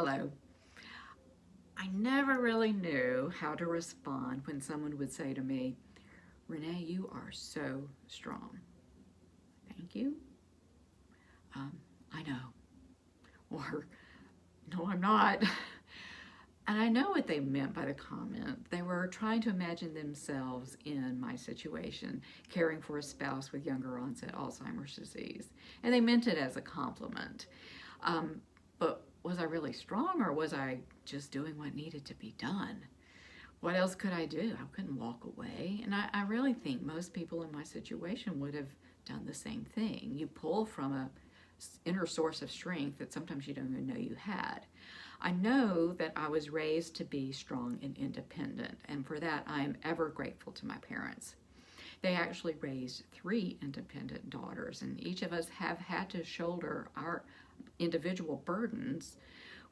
Hello. I never really knew how to respond when someone would say to me, Renee, you are so strong. Thank you. Um, I know. Or, no, I'm not. And I know what they meant by the comment. They were trying to imagine themselves in my situation, caring for a spouse with younger onset Alzheimer's disease. And they meant it as a compliment. But was I really strong, or was I just doing what needed to be done? What else could I do? I couldn't walk away. And I really think most people in my situation would have done the same thing. You pull from a inner source of strength that sometimes you don't even know you had. I know that I was raised to be strong and independent, and for that I am ever grateful to my parents. They actually raised 3 independent daughters, and each of us have had to shoulder our individual burdens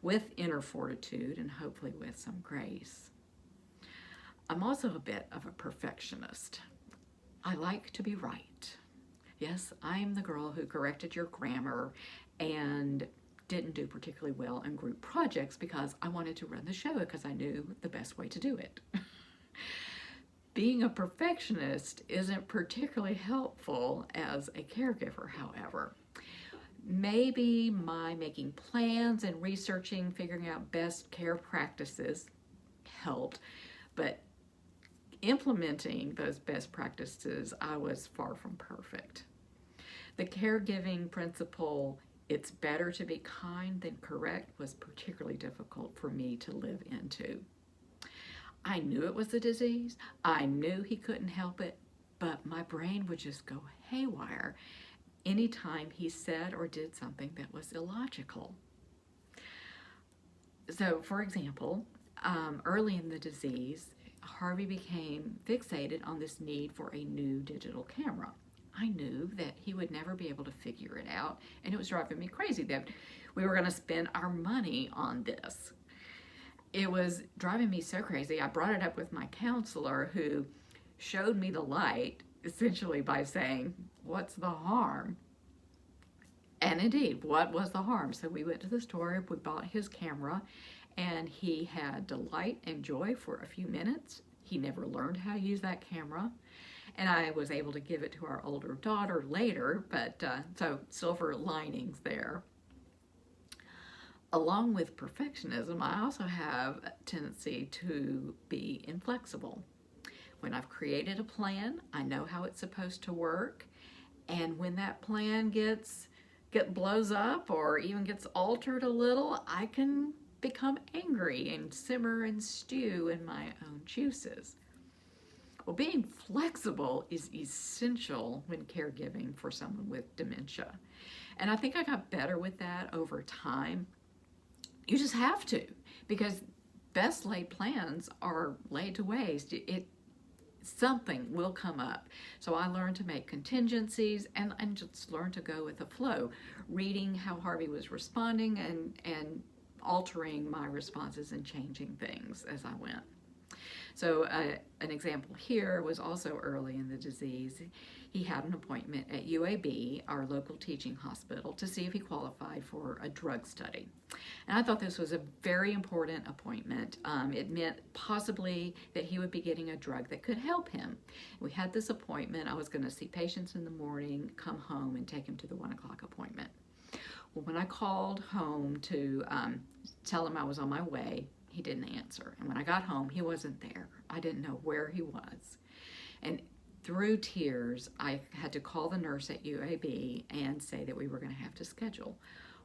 with inner fortitude and hopefully with some grace. I'm also a bit of a perfectionist. I like to be right. Yes, I'm the girl who corrected your grammar and didn't do particularly well in group projects because I wanted to run the show because I knew the best way to do it. Being a perfectionist isn't particularly helpful as a caregiver, however. Maybe my making plans and researching, figuring out best care practices helped, but implementing those best practices, I was far from perfect. The caregiving principle, it's better to be kind than correct, was particularly difficult for me to live into. I knew it was a disease. I knew he couldn't help it, but my brain would just go haywire anytime he said or did something that was illogical. So, for example, early in the disease, Harvey became fixated on this need for a new digital camera. I knew that he would never be able to figure it out, and it was driving me crazy that we were going to spend our money on this. It was driving me so crazy. I brought it up with my counselor, who showed me the light essentially by saying, "What's the harm?" And indeed, what was the harm? So we went to the store, we bought his camera, and he had delight and joy for a few minutes. He never learned how to use that camera, and I was able to give it to our older daughter later, but so silver linings there. Along with perfectionism, I also have a tendency to be inflexible. When I've created a plan, I know how it's supposed to work, and when that plan blows up or even gets altered a little, I can become angry and simmer and stew in my own juices. Well, being flexible is essential when caregiving for someone with dementia. And I think I got better with that over time. You just have to, because best laid plans are laid to waste. Something will come up. So I learned to make contingencies and just learned to go with the flow, reading how Harvey was responding and altering my responses and changing things as I went. So an example here was also early in the disease. He had an appointment at UAB, our local teaching hospital, to see if he qualified for a drug study. And I thought this was a very important appointment. It meant possibly that he would be getting a drug that could help him. We had this appointment. I was going to see patients in the morning, come home, and take him to the 1 o'clock appointment. Well, when I called home to tell him I was on my way, he didn't answer. And when I got home, he wasn't there. I didn't know where he was. And through tears, I had to call the nurse at UAB and say that we were going to have to schedule.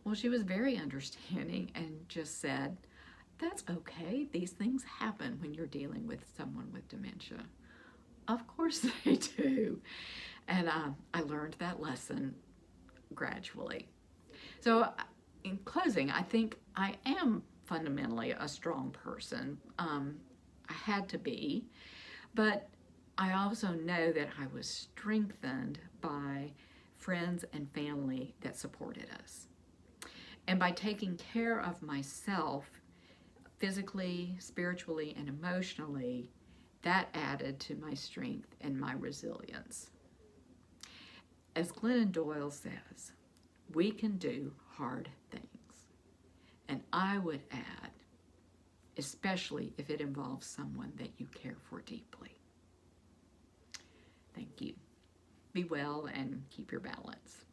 Well, she was very understanding and just said, "That's okay. These things happen when you're dealing with someone with dementia." Of course they do. And I learned that lesson gradually. So in closing, I think I am fundamentally a strong person. I had to be, but I also know that I was strengthened by friends and family that supported us. And by taking care of myself physically, spiritually, and emotionally, that added to my strength and my resilience. As Glennon Doyle says, we can do hard things. And I would add, especially if it involves someone that you care for deeply. Thank you. Be well and keep your balance.